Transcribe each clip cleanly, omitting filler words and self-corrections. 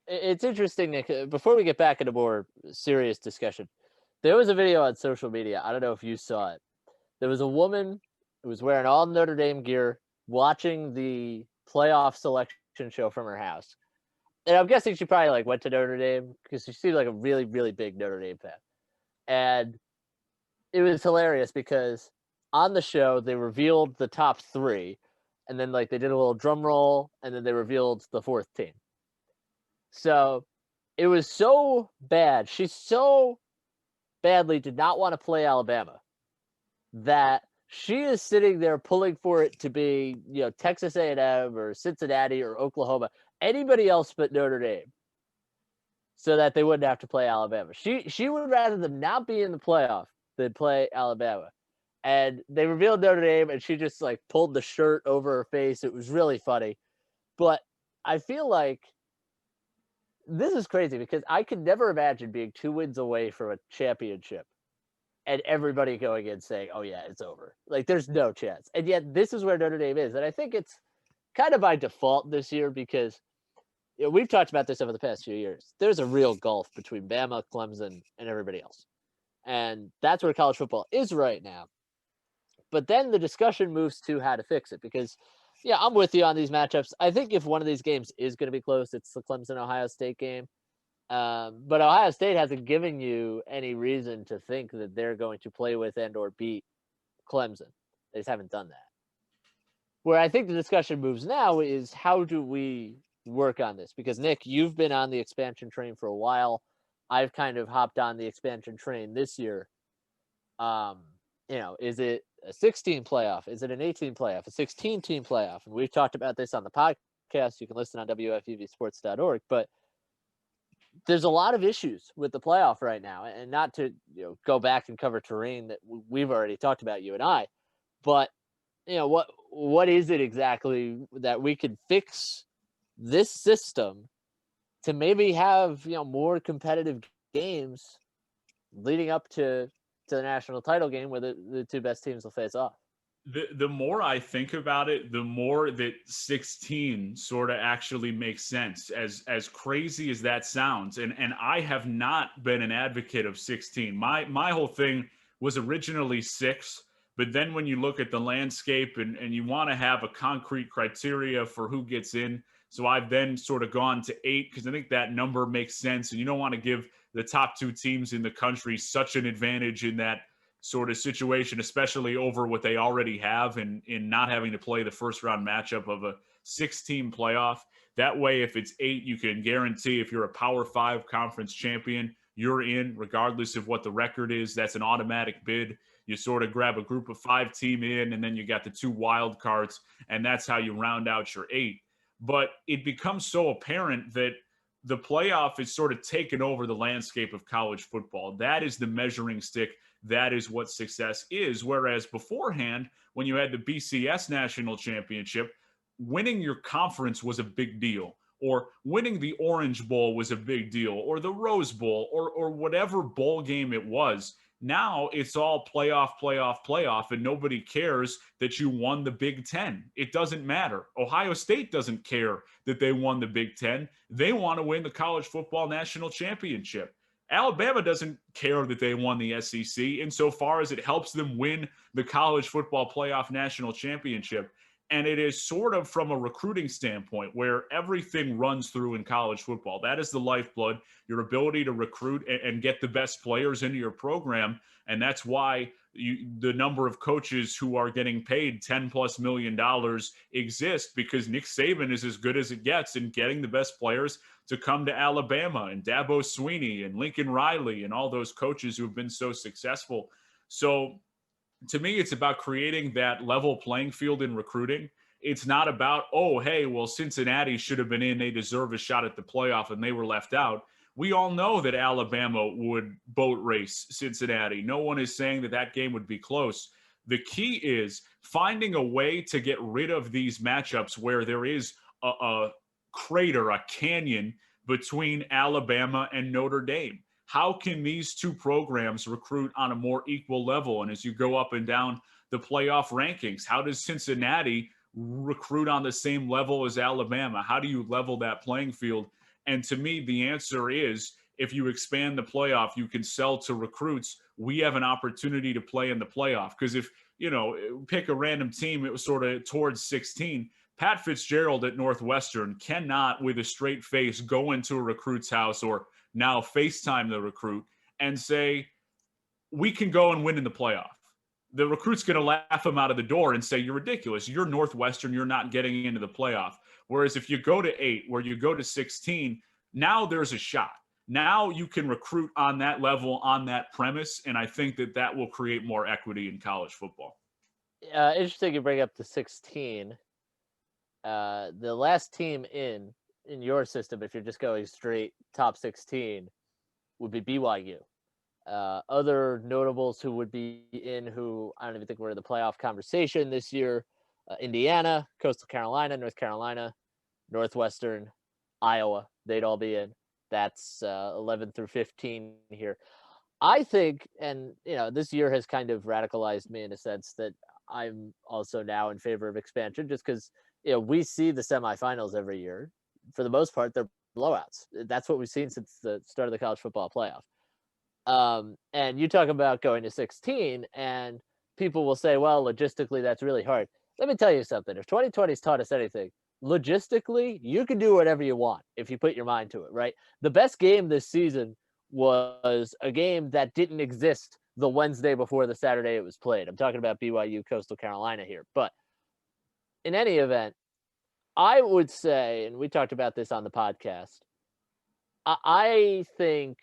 It's interesting, Nick. Before we get back into more serious discussion, there was a video on social media. I don't know if you saw it. There was a woman who was wearing all Notre Dame gear, watching the playoff selection show from her house. And I'm guessing she probably like went to Notre Dame because she seemed like a really, really big Notre Dame fan. And it was hilarious because on the show they revealed the top three, and then like they did a little drum roll, and then they revealed the fourth team. So it was so bad. She so badly did not want to play Alabama that she is sitting there pulling for it to be, Texas A&M or Cincinnati or Oklahoma, anybody else but Notre Dame, so that they wouldn't have to play Alabama. She would rather them not be in the playoff than play Alabama. And they revealed Notre Dame, and she just like pulled the shirt over her face. It was really funny. But I feel like this is crazy because I could never imagine being 2 wins away from a championship and everybody going in saying, oh, yeah, it's over. Like, there's no chance. And yet, this is where Notre Dame is. And I think it's kind of by default this year because we've talked about this over the past few years. There's a real gulf between Bama, Clemson, and everybody else. And that's where college football is right now. But then the discussion moves to how to fix it because, yeah, I'm with you on these matchups. I think if one of these games is going to be close, it's the Clemson-Ohio State game. But Ohio State hasn't given you any reason to think that they're going to play with and or beat Clemson. They just haven't done that. Where I think the discussion moves now is how do we work on this? Because, Nick, you've been on the expansion train for a while. I've kind of hopped on the expansion train this year. Is it a 16 playoff? Is it an 18 playoff? A 16-team playoff? And we've talked about this on the podcast. You can listen on WFUVsports.org. But there's a lot of issues with the playoff right now, and not to go back and cover terrain that we've already talked about, you and I, but what is it exactly that we could fix this system to maybe have more competitive games leading up to the national title game where the two best teams will face off? The more I think about it, the more that 16 sort of actually makes sense, as crazy as that sounds. And I have not been an advocate of 16. My whole thing was originally 6, but then when you look at the landscape and you want to have a concrete criteria for who gets in, so I've then sort of gone to 8 because I think that number makes sense. And you don't want to give the top 2 teams in the country such an advantage in that sort of situation, especially over what they already have in not having to play the first round matchup of a 6-team playoff. That way, if it's 8, you can guarantee if you're a Power 5 conference champion, you're in regardless of what the record is. That's an automatic bid. You sort of grab a group of 5 team in, and then you got the 2 wild cards, and that's how you round out your 8. But it becomes so apparent that the playoff is sort of taken over the landscape of college football. That is the measuring stick. That is what success is. Whereas beforehand, when you had the BCS national championship, winning your conference was a big deal, or winning the Orange Bowl was a big deal, or the Rose Bowl, or whatever bowl game it was. Now it's all playoff, and nobody cares that you won the Big Ten. It doesn't matter. Ohio State doesn't care that they won the Big Ten. They want to win the college football national championship. Alabama doesn't care that they won the SEC insofar as it helps them win the college football playoff national championship. And it is sort of from a recruiting standpoint where everything runs through in college football. That is the lifeblood, your ability to recruit and get the best players into your program. And that's why the number of coaches who are getting paid $10+ million exist, because Nick Saban is as good as it gets in getting the best players to come to Alabama, and Dabo Swinney and Lincoln Riley and all those coaches who have been so successful. So to me, it's about creating that level playing field in recruiting. It's not about, oh, hey, well, Cincinnati should have been in. They deserve a shot at the playoff, and they were left out. We all know that Alabama would boat race Cincinnati. No one is saying that that game would be close. The key is finding a way to get rid of these matchups where there is a crater, a canyon between Alabama and Notre Dame. How can these two programs recruit on a more equal level? And as you go up and down the playoff rankings, how does Cincinnati recruit on the same level as Alabama? How do you level that playing field? And to me, the answer is if you expand the playoff, you can sell to recruits. We have an opportunity to play in the playoff. Because if, pick a random team, it was sort of towards 16. Pat Fitzgerald at Northwestern cannot, with a straight face, go into a recruit's house or now FaceTime the recruit and say, we can go and win in the playoff. The recruit's going to laugh him out of the door and say, you're ridiculous. You're Northwestern. You're not getting into the playoff. Whereas if you go to 8, where you go to 16, now there's a shot. Now you can recruit on that level, on that premise, and I think that will create more equity in college football. Interesting you bring up the 16. The last team in your system, if you're just going straight top 16, would be BYU. Other notables who would be in, who I don't even think were in the playoff conversation this year: Indiana, Coastal Carolina, North Carolina, Northwestern, Iowa. They'd all be in. That's 11 through 15 here. I think, and this year has kind of radicalized me in a sense that I'm also now in favor of expansion, just because we see the semifinals every year. For the most part, they're blowouts. That's what we've seen since the start of the college football playoff. And you talk about going to 16, and people will say, well, logistically, that's really hard. Let me tell you something. If 2020's taught us anything, logistically, you can do whatever you want if you put your mind to it, right? The best game this season was a game that didn't exist the Wednesday before the Saturday it was played. I'm talking about BYU Coastal Carolina here. But in any event, I would say, and we talked about this on the podcast, I think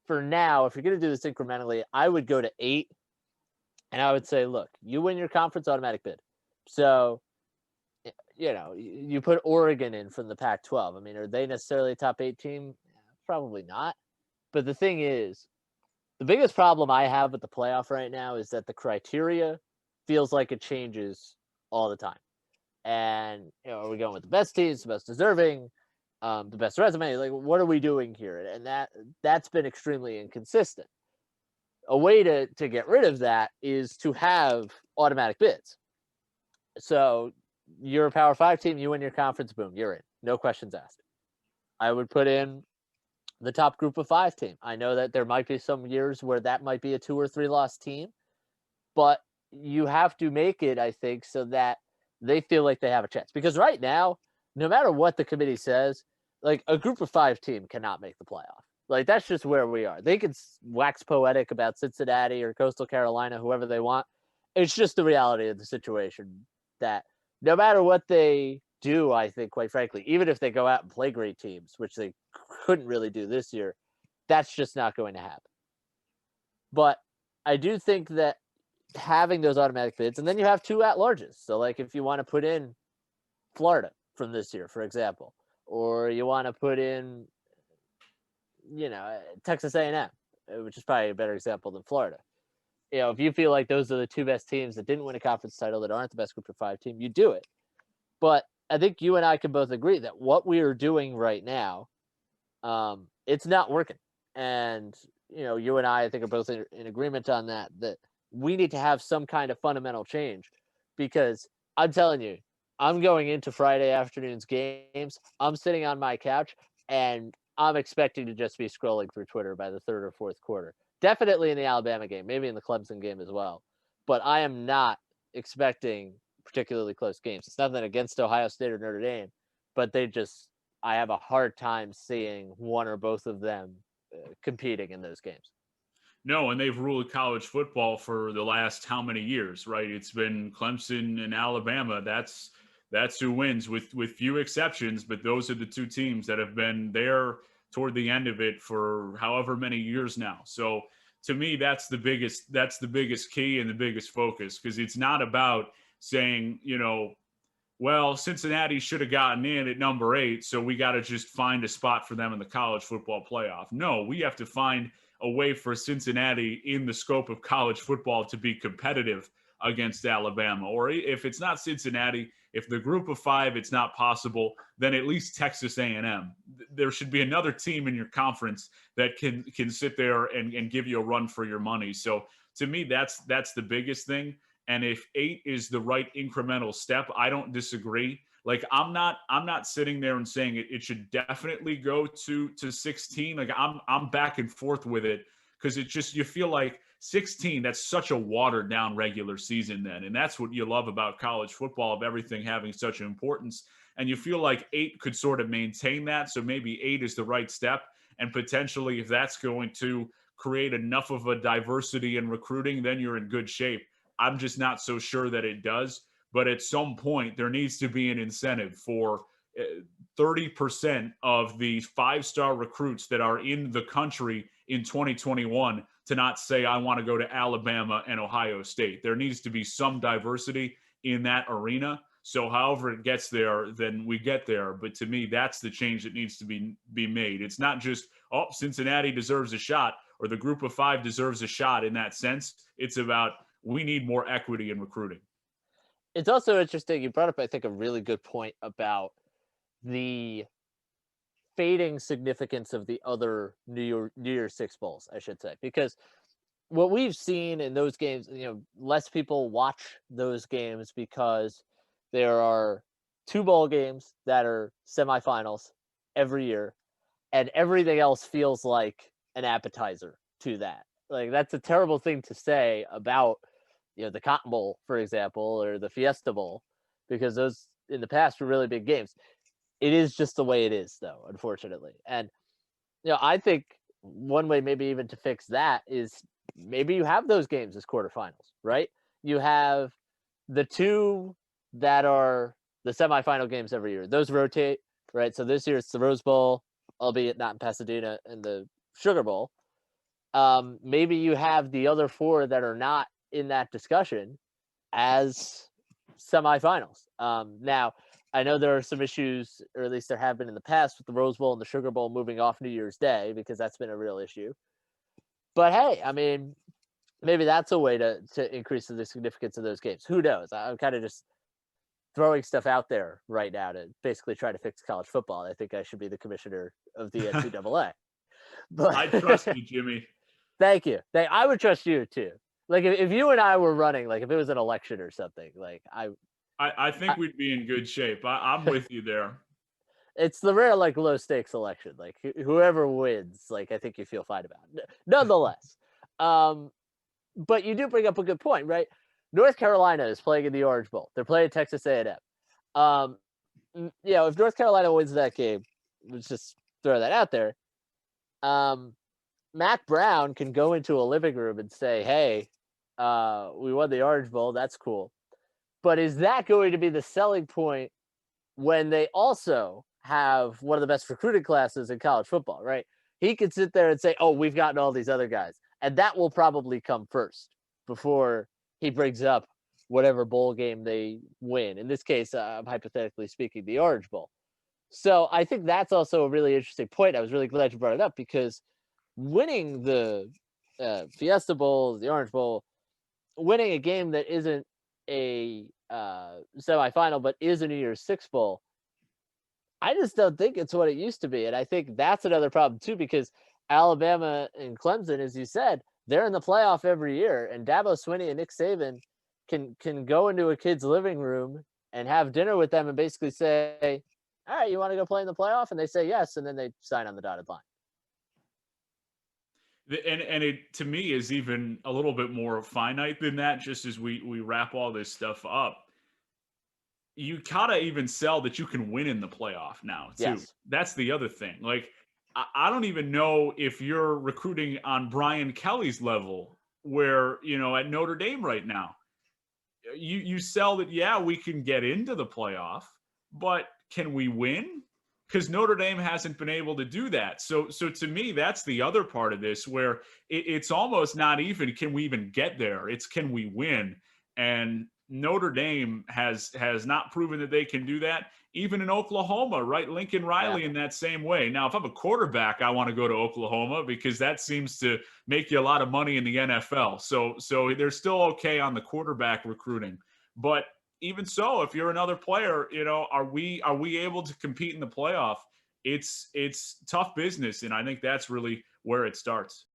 for now, if you're going to do this incrementally, I would go to 8, and I would say, look, you win your conference, automatic bid. So, you put Oregon in from the Pac-12. I mean, are they necessarily a top 8 team? Probably not. But the thing is, the biggest problem I have with the playoff right now is that the criteria feels like it changes all the time. And, are we going with the best teams, the best deserving, the best resume? Like, what are we doing here? And that's been extremely inconsistent. A way to get rid of that is to have automatic bids. So you're a Power 5 team, you win your conference, boom, you're in. No questions asked. I would put in the top group of 5 team. I know that there might be some years where that might be a 2 or 3 loss team, but you have to make it, I think, so that they feel like they have a chance. Because right now, no matter what the committee says, like, a group of 5 team cannot make the playoff. Like, that's just where we are. They can wax poetic about Cincinnati or Coastal Carolina, whoever they want. It's just the reality of the situation that no matter what they do, I think, quite frankly, even if they go out and play great teams, which they couldn't really do this year, that's just not going to happen. But I do think that having those automatic bids, and then you have 2 at-larges. So, like, if you want to put in Florida from this year, for example, or you want to put in, Texas A&M, which is probably a better example than Florida. If you feel like those are the 2 best teams that didn't win a conference title, that aren't the best group of 5 team, you do it. But I think you and I can both agree that what we are doing right now, it's not working. And, you and I think, are both in agreement on that we need to have some kind of fundamental change, because I'm telling you, I'm going into Friday afternoon's games. I'm sitting on my couch, and I'm expecting to just be scrolling through Twitter by the 3rd or 4th quarter. Definitely in the Alabama game, maybe in the Clemson game as well. But I am not expecting particularly close games. It's nothing against Ohio State or Notre Dame, but I have a hard time seeing one or both of them competing in those games. No, and they've ruled college football for the last how many years, right? It's been Clemson and Alabama. That's who wins, with few exceptions, but those are the 2 teams that have been there toward the end of it for however many years now. So to me, that's the biggest key and the biggest focus, because it's not about saying, well, Cincinnati should have gotten in at number 8, so we got to just find a spot for them in the college football playoff. No, we have to find a way for Cincinnati in the scope of college football to be competitive against Alabama. Or if it's not Cincinnati, if the group of 5, it's not possible, then at least Texas A&M. There should be another team in your conference that can sit there and give you a run for your money. So to me, that's the biggest thing. And if 8 is the right incremental step, I don't disagree. Like I'm not sitting there and saying it should definitely go to 16. Like I'm back and forth with it because it just, you feel like 16, that's such a watered down regular season then. And that's what you love about college football, of everything having such an importance. And you feel like 8 could sort of maintain that. So maybe 8 is the right step. And potentially, if that's going to create enough of a diversity in recruiting, then you're in good shape. I'm just not so sure that it does. But at some point, there needs to be an incentive for 30% of the 5-star recruits that are in the country in 2021 to not say, I want to go to Alabama and Ohio State. There needs to be some diversity in that arena. So however it gets there, then we get there. But to me, that's the change that needs to be made. It's not just, oh, Cincinnati deserves a shot, or the group of 5 deserves a shot in that sense. It's about, we need more equity in recruiting. It's also interesting. You brought up, I think, a really good point about the fading significance of the other New Year's Six bowls, I should say, because what we've seen in those games, less people watch those games because there are 2 bowl games that are semifinals every year, and everything else feels like an appetizer to that. Like, that's a terrible thing to say about, the Cotton Bowl, for example, or the Fiesta Bowl, because those in the past were really big games. It is just the way it is, though, unfortunately. And, I think one way maybe even to fix that is maybe you have those games as quarterfinals, right? You have the 2 that are the semifinal games every year. Those rotate, right? So this year it's the Rose Bowl, albeit not in Pasadena, and the Sugar Bowl. Maybe you have the other 4 that are not in that discussion as semifinals. Now, I know there are some issues, or at least there have been in the past, with the Rose Bowl and the Sugar Bowl moving off New Year's Day, because that's been a real issue. But hey, I mean, maybe that's a way to increase the significance of those games. Who knows? I'm kind of just throwing stuff out there right now to basically try to fix college football. I think I should be the commissioner of the NCAA. But I trust you, Jimmy. Thank you. I would trust you too. Like, if you and I were running, like if it was an election or something, like I think we'd be in good shape. I'm with you there. it's the rare, like, low stakes election. Like, whoever wins, like, I think you feel fine about it. Nonetheless, but you do bring up a good point, right? North Carolina is playing in the Orange Bowl. They're playing Texas A&M. If North Carolina wins that game, let's just throw that out there. Mac Brown can go into a living room and say, "Hey, we won the Orange Bowl. That's cool." But is that going to be the selling point when they also have one of the best recruiting classes in college football, right? He could sit there and say, "Oh, we've gotten all these other guys." And that will probably come first before he brings up whatever bowl game they win. In this case, hypothetically speaking, the Orange Bowl. So I think that's also a really interesting point. I was really glad you brought it up, because winning the Fiesta Bowl, the Orange Bowl, winning a game that isn't a semifinal but is a New Year's Six Bowl, I just don't think it's what it used to be. And I think that's another problem too, because Alabama and Clemson, as you said, they're in the playoff every year, and Dabo Swinney and Nick Saban can go into a kid's living room and have dinner with them and basically say, "All right, you want to go play in the playoff?" And they say yes, and then they sign on the dotted line. And it, to me, is even a little bit more finite than that. Just as we wrap all this stuff up, you gotta even sell that you can win in the playoff now too. Yes. That's the other thing. Like, I don't even know if you're recruiting on Brian Kelly's level, where, at Notre Dame right now, you sell that, yeah, we can get into the playoff, but can we win? Because Notre Dame hasn't been able to do that. So to me, that's the other part of this, where it's almost not even can we even get there. It's can we win? And Notre Dame has not proven that they can do that. Even in Oklahoma, right? Lincoln Riley in that same way. Now, if I'm a quarterback, I want to go to Oklahoma because that seems to make you a lot of money in the NFL. So they're still okay on the quarterback recruiting. But even so, if you're another player, are we able to compete in the playoff? It's tough business, and I think that's really where it starts.